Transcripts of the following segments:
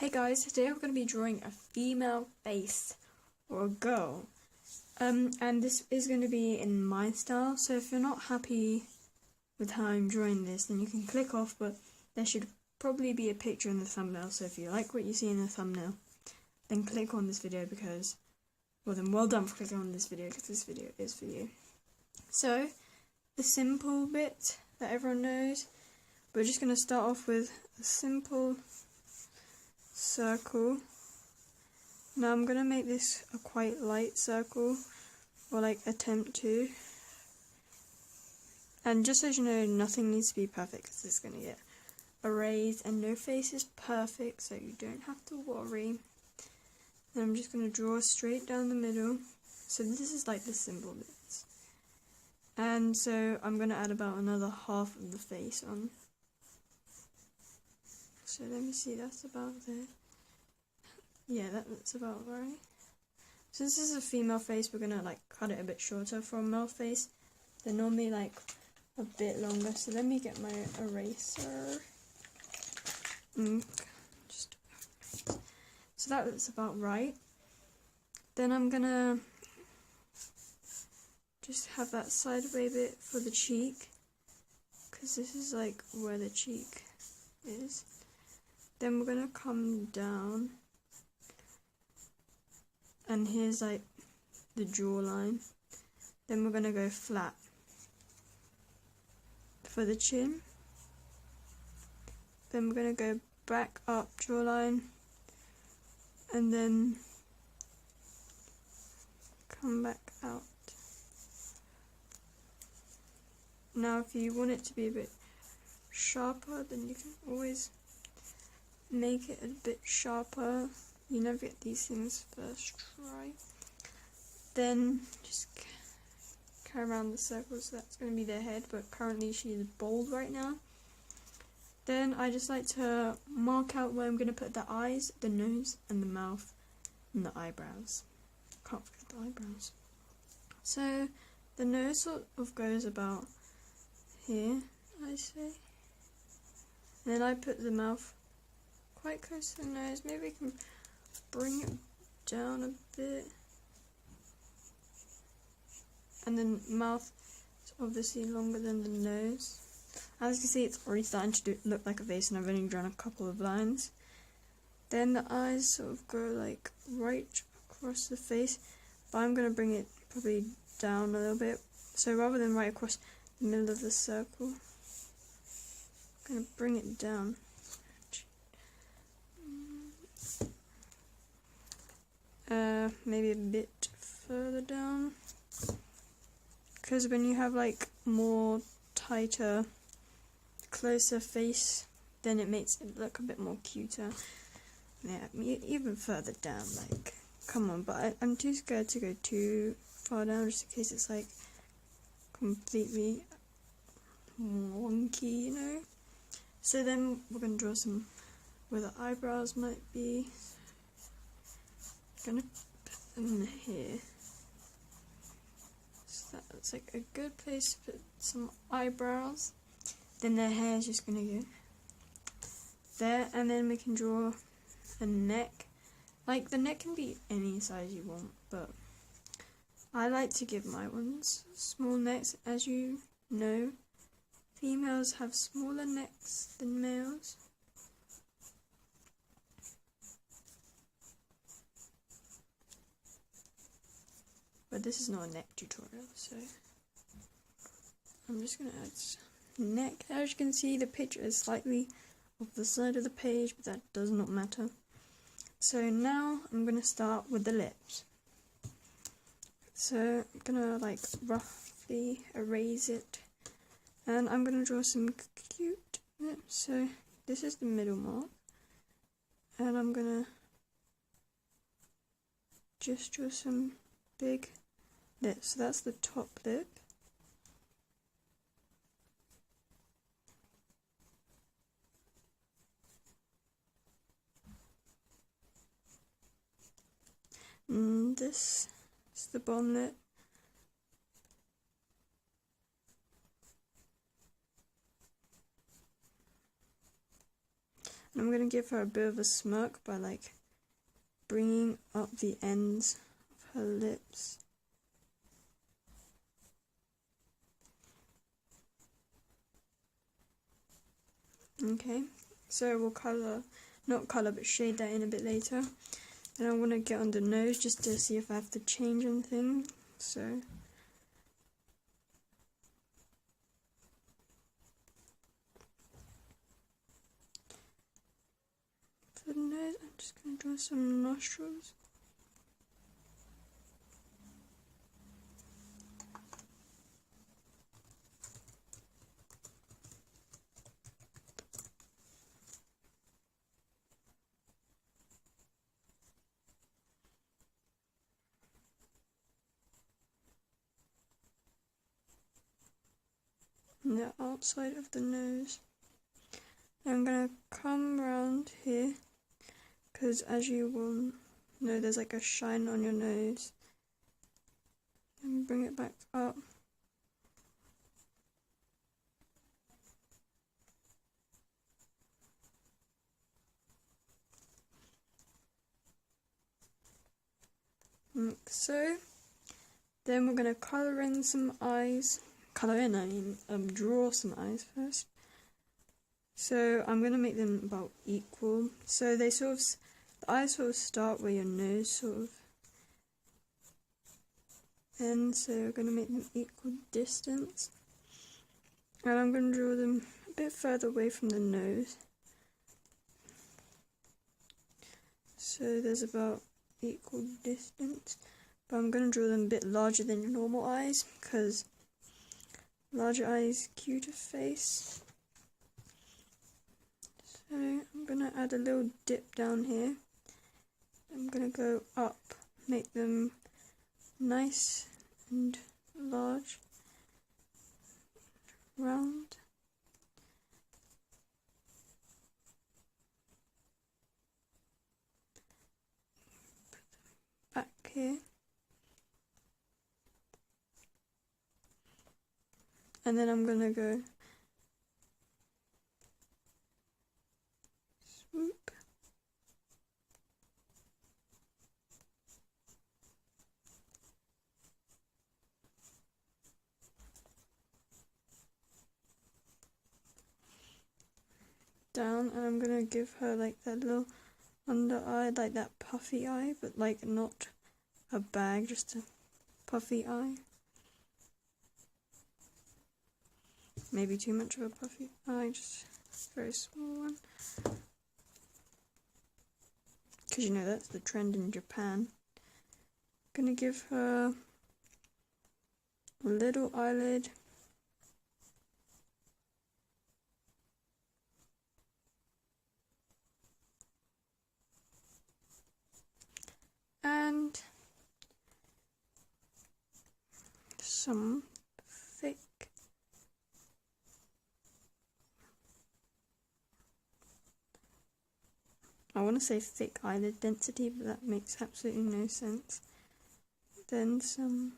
Hey guys, today I'm going to be drawing a female face or a girl. And this is going to be in my style, so if you're not happy with how I'm drawing this, then you can click off, but there should probably be a picture in the thumbnail, so if you like what you see in the thumbnail, then click on this video because, well done for clicking on this video because this video is for you. So, the simple bit that everyone knows, we're just going to start off with a simple circle. Now I'm going to make this a quite light circle, or like attempt to. And just so you know, nothing needs to be perfect because it's going to get erased, and no face is perfect, so you don't have to worry. And I'm just going to draw straight down the middle. So this is like the simple bits. And so I'm going to add about another half of the face on. So let me see, that's about there. Yeah, that's about right. Since this is a female face, we're going to like cut it a bit shorter. For a male face, they're normally like a bit longer. So let me get my eraser. So that's about right. Then I'm going to just have that sideway bit for the cheek, because this is like where the cheek is. Then we're going to come down, and here's like the jawline. Then we're going to go flat for the chin. Then we're going to go back up jawline, and then come back out. Now if you want it to be a bit sharper, then you can always make it a bit sharper. You never get these things first try. Then just carry around the circle, so that's going to be their head, but currently she is bald right now. Then I just like to mark out where I'm going to put the eyes, the nose, and the mouth, and the eyebrows. Can't forget the eyebrows. So the nose sort of goes about here, I say. And then I put the mouth quite close to the nose. Maybe we can bring it down a bit. And then mouth is obviously longer than the nose. As you can see, it's already starting to look like a face, and I've only drawn a couple of lines. Then the eyes sort of go like right across the face, but I'm going to bring it probably down a little bit. So rather than right across the middle of the circle, I'm going to bring it down. Maybe a bit further down, because when you have like more tighter, closer face, then it makes it look a bit more cuter. Yeah, even further down, like, come on, but I'm too scared to go too far down, just in case it's like completely wonky, you know. So then we're going to draw some where the eyebrows might be. Gonna put them here. So that's like a good place to put some eyebrows. Then their hair is just gonna go there, and then we can draw a neck. Like, the neck can be any size you want, but I like to give my ones small necks. As you know, females have smaller necks than males. But this is not a neck tutorial, so I'm just going to add neck. As you can see, the picture is slightly off the side of the page, but that does not matter. So now I'm going to start with the lips. So I'm going to like roughly erase it, and I'm going to draw some cute lips. So this is the middle mark, and I'm going to just draw some big lips. So that's the top lip. And this is the bottom lip. I'm gonna give her a bit of a smirk by like bringing up the ends of her lips. Okay, so we'll not colour, but shade that in a bit later. And I want to get on the nose just to see if I have to change anything. So for the nose, I'm just going to draw some nostrils. And the outside of the nose. And I'm going to come around here, because as you will know, there's like a shine on your nose. And bring it back up. Like so. Then we're going to colour in some eyes. Draw some eyes first. So I'm going to make them about equal. So the eyes sort of start where your nose sort of ends. So we're going to make them equal distance. And I'm going to draw them a bit further away from the nose. So there's about equal distance. But I'm going to draw them a bit larger than your normal eyes, because larger eyes, cuter face. So I'm going to add a little dip down here. I'm going to go up, make them nice and large, round. Back here. And then I'm going to go swoop. Down, and I'm going to give her like that little under eye, like that puffy eye, but like not a bag, just a puffy eye. Maybe too much of a puffy eye, just a very small one. Because you know that's the trend in Japan. Gonna give her a little eyelid. And some thick I want to say thick eyelid density, but that makes absolutely no sense. Then some...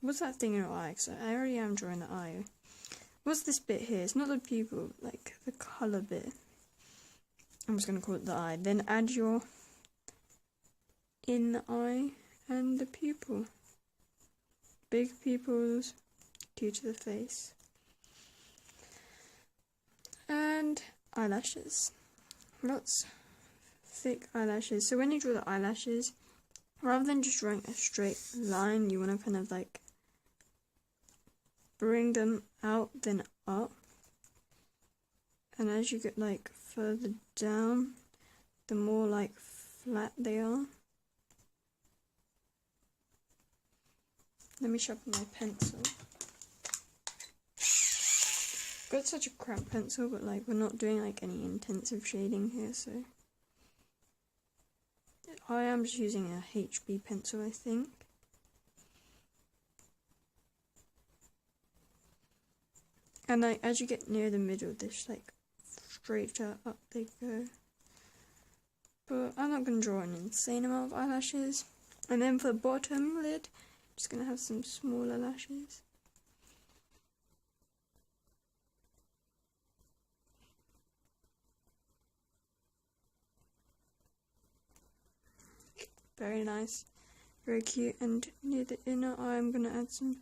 What's that thing in your eye? Because I already am drawing the eye. What's this bit here? It's not the pupil, like the colour bit. I'm just going to call it the eye. Then add your inner eye and the pupil. Big pupils due to the face. And eyelashes. Lots thick eyelashes. So when you draw the eyelashes, rather than just drawing a straight line, you want to kind of like bring them out then up. And as you get like further down, the more like flat they are. Let me sharpen my pencil. Got such a crap pencil, but like we're not doing like any intensive shading here, so I am just using a HB pencil, I think. And like as you get near the middle, this like straighter up they go. But I'm not going to draw an insane amount of eyelashes. And then for the bottom lid, just going to have some smaller lashes. Very nice. Very cute. And near the inner eye, I'm going to add some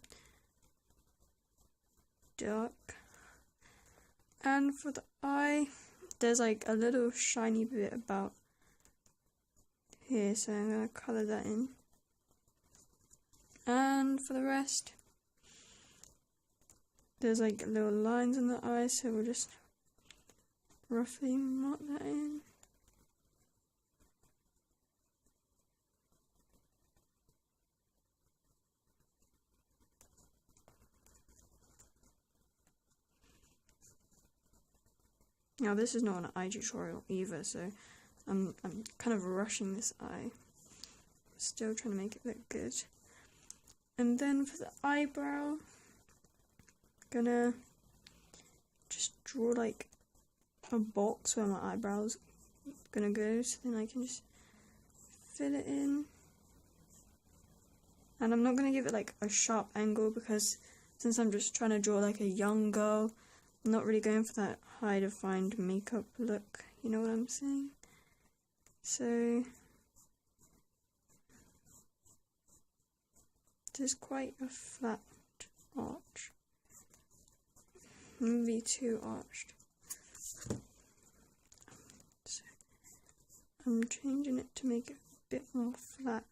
dark. And for the eye, there's like a little shiny bit about here, so I'm going to colour that in. And for the rest, there's like little lines in the eye, so we'll just roughly mark that in. Now this is not an eye tutorial either, so I'm kind of rushing this eye. Still trying to make it look good. And then for the eyebrow, gonna just draw like a box where my eyebrow's gonna go, so then I can just fill it in. And I'm not gonna give it like a sharp angle because since I'm just trying to draw like a young girl, I'm not really going for that high defined makeup look, you know what I'm saying? So there's quite a flat arch. Maybe too arched. So I'm changing it to make it a bit more flat.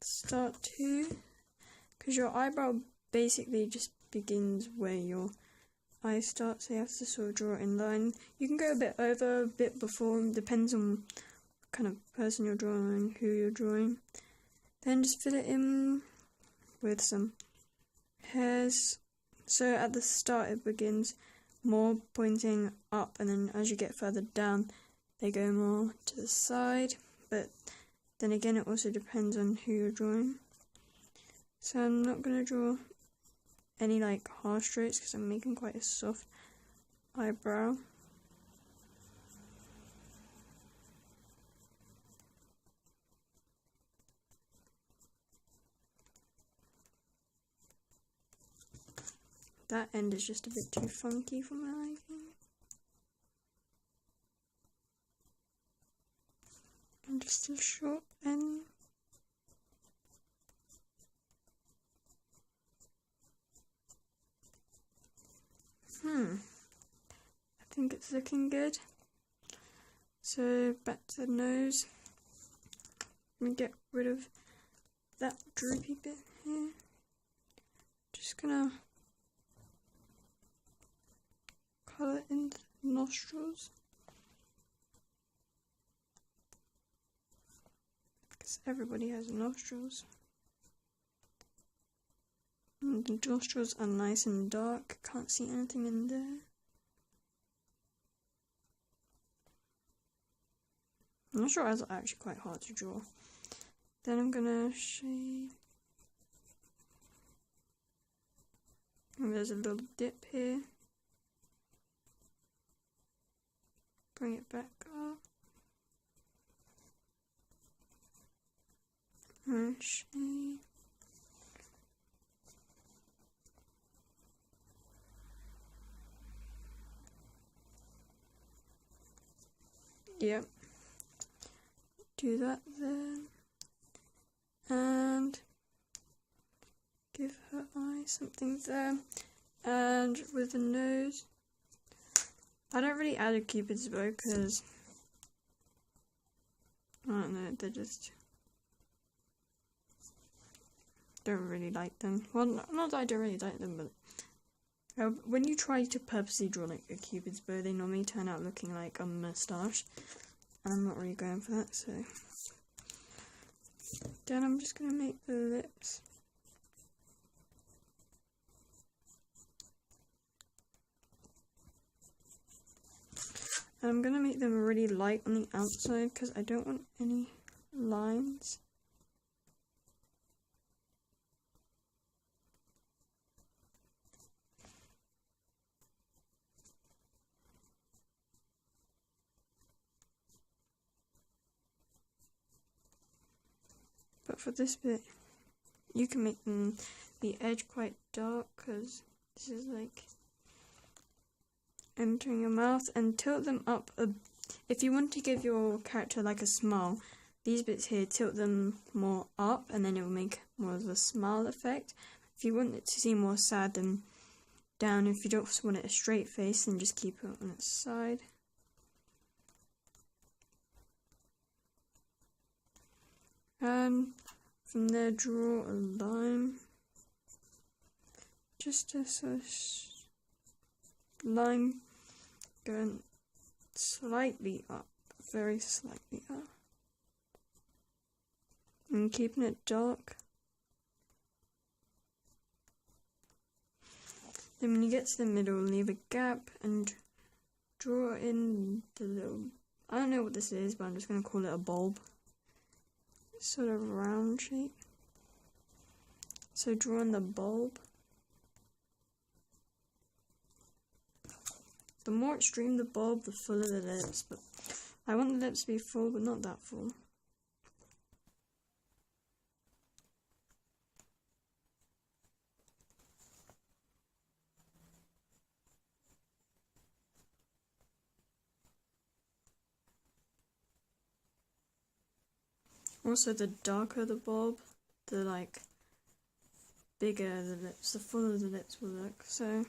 Start to, because your eyebrow basically just begins where your eye starts, so you have to sort of draw it in line. You can go a bit over, a bit before, depends on what kind of person you're drawing, who you're drawing. Then just fill it in with some hairs. So at the start it begins more pointing up, and then as you get further down they go more to the side, but then again it also depends on who you're drawing. So I'm not going to draw any like harsh strokes because I'm making quite a soft eyebrow. That end is just a bit too funky for my liking. And just a short end. I think it's looking good. So back to the nose. Let me get rid of that droopy bit here. Just gonna colour in the nostrils. Because everybody has nostrils. And the nostrils are nice and dark, can't see anything in there. Nostril eyes are actually quite hard to draw. Then I'm gonna shade. And there's a little dip here. Bring it back up. And shade. Yep. Do that there. And give her eye something there. And with the nose, I don't really add a cupid's bow because I don't know, they just don't really like them. Well, not that I don't really like them, but when you try to purposely draw like a cupid's bow, they normally turn out looking like a moustache, and I'm not really going for that, so then I'm just going to make the lips. And I'm going to make them really light on the outside because I don't want any lines. But for this bit, you can make the edge quite dark because This is like entering your mouth, and tilt them up if you want to give your character like a smile, these bits here, tilt them more up and then it will make more of a smile effect. If you want it to seem more sad, then down. If you don't want it a straight face, then just keep it on its side. And from there, draw a line. Just a sort of line going slightly up, very slightly up. And keeping it dark. Then when you get to the middle, leave a gap and draw in the little, I don't know what this is, but I'm just going to call it a bulb. Sort of round shape. So draw in the bulb. The more extreme the bulb, the fuller the lips, but I want the lips to be full, but not that full. Also, the darker the bulb, the like bigger the lips, the fuller the lips will look. So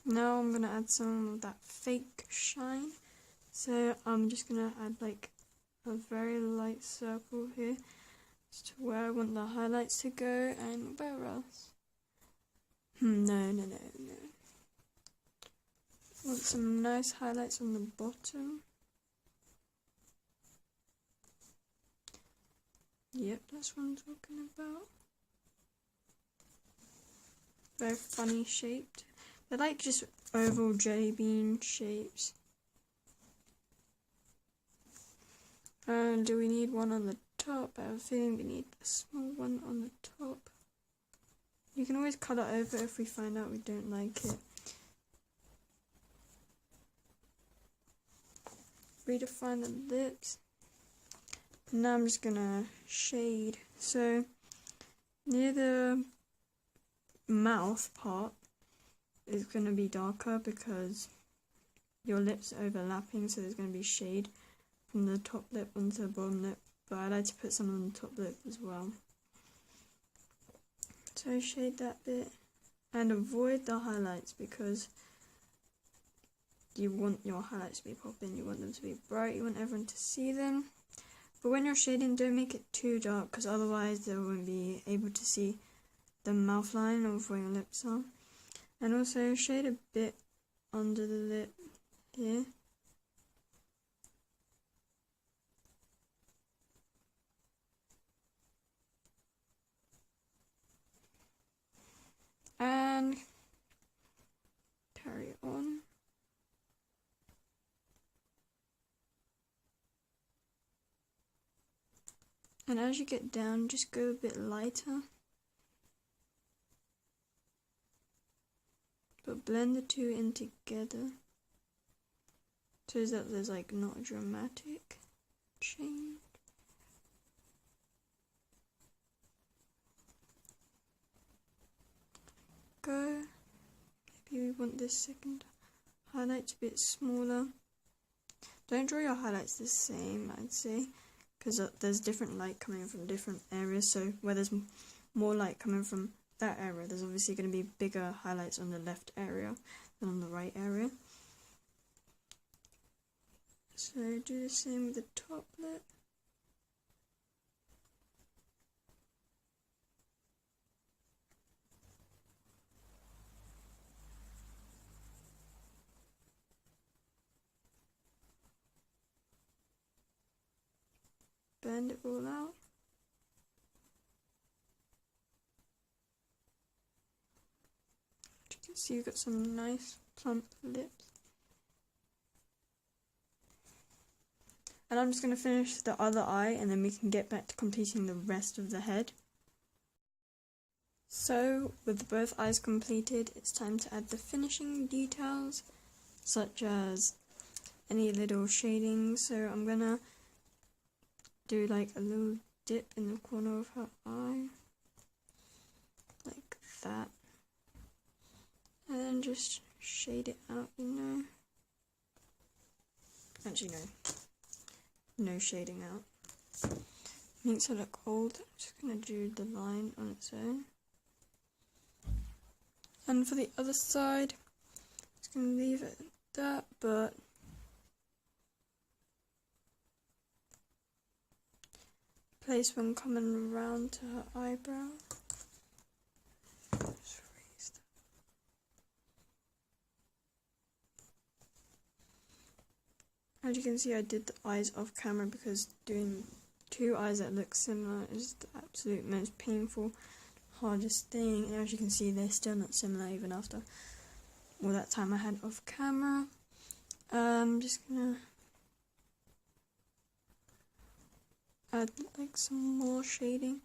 now I'm gonna add some of that fake shine. So I'm just gonna add like a very light circle here, as to where I want the highlights to go, and where else? No. I want some nice highlights on the bottom. Yep, that's what I'm talking about. Very funny shaped. They're like just oval jelly bean shapes. And do we need one on the top? I have a feeling we need a small one on the top. You can always colour over if we find out we don't like it. Redefine the lips. Now I'm just gonna shade. So near the mouth part is gonna be darker because your lips are overlapping, so there's gonna be shade from the top lip onto the bottom lip, but I like to put some on the top lip as well. So shade that bit and avoid the highlights because you want your highlights to be popping, you want them to be bright, you want everyone to see them. But when you're shading, don't make it too dark because otherwise they won't be able to see the mouth line of where your lips are. And also shade a bit under the lip here. And carry on. And as you get down, just go a bit lighter. But blend the two in together so that there's like not a dramatic change. Go. Maybe we want this second highlight to be a bit smaller. Don't draw your highlights the same, I'd say, because there's different light coming from different areas. So where there's more light coming from that area, there's obviously going to be bigger highlights on the left area than on the right area. So do the same with the top lip. Blend it all out. As you can see, you've got some nice plump lips. And I'm just going to finish the other eye and then we can get back to completing the rest of the head. So, with both eyes completed, it's time to add the finishing details, such as any little shading. So I'm going to do like a little dip in the corner of her eye. that. And then just shade it out, you know. Actually, no shading out. Makes it look old. I'm just gonna do the line on its own. And for the other side, just gonna leave it like that, but place one coming around to her eyebrow. Just raise that. As you can see, I did the eyes off camera because doing two eyes that look similar is the absolute most painful, hardest thing. And as you can see, they're still not similar even after all that time I had off camera. I'm just gonna add like some more shading.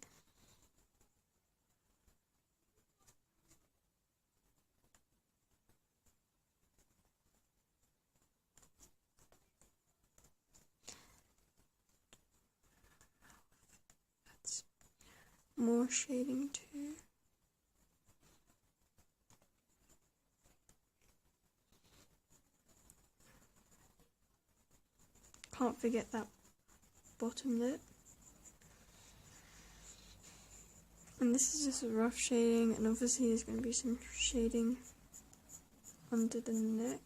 That's more shading too. Can't forget that bottom lip. And this is just a rough shading, and obviously there's going to be some shading under the neck.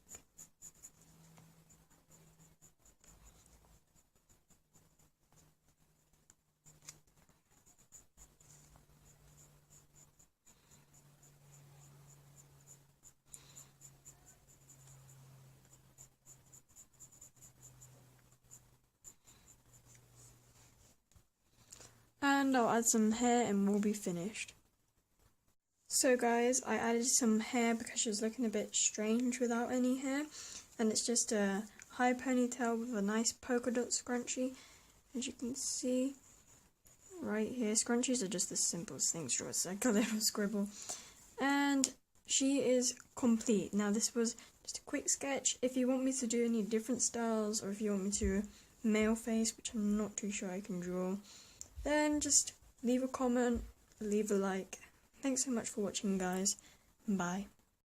And I'll add some hair and we'll be finished. So guys, I added some hair because she was looking a bit strange without any hair. And it's just a high ponytail with a nice polka dot scrunchie. As you can see right here, scrunchies are just the simplest things, just like a little scribble. And she is complete. Now this was just a quick sketch. If you want me to do any different styles, or if you want me to male face, which I'm not too sure I can draw, then just leave a comment, leave a like. Thanks so much for watching, guys. Bye.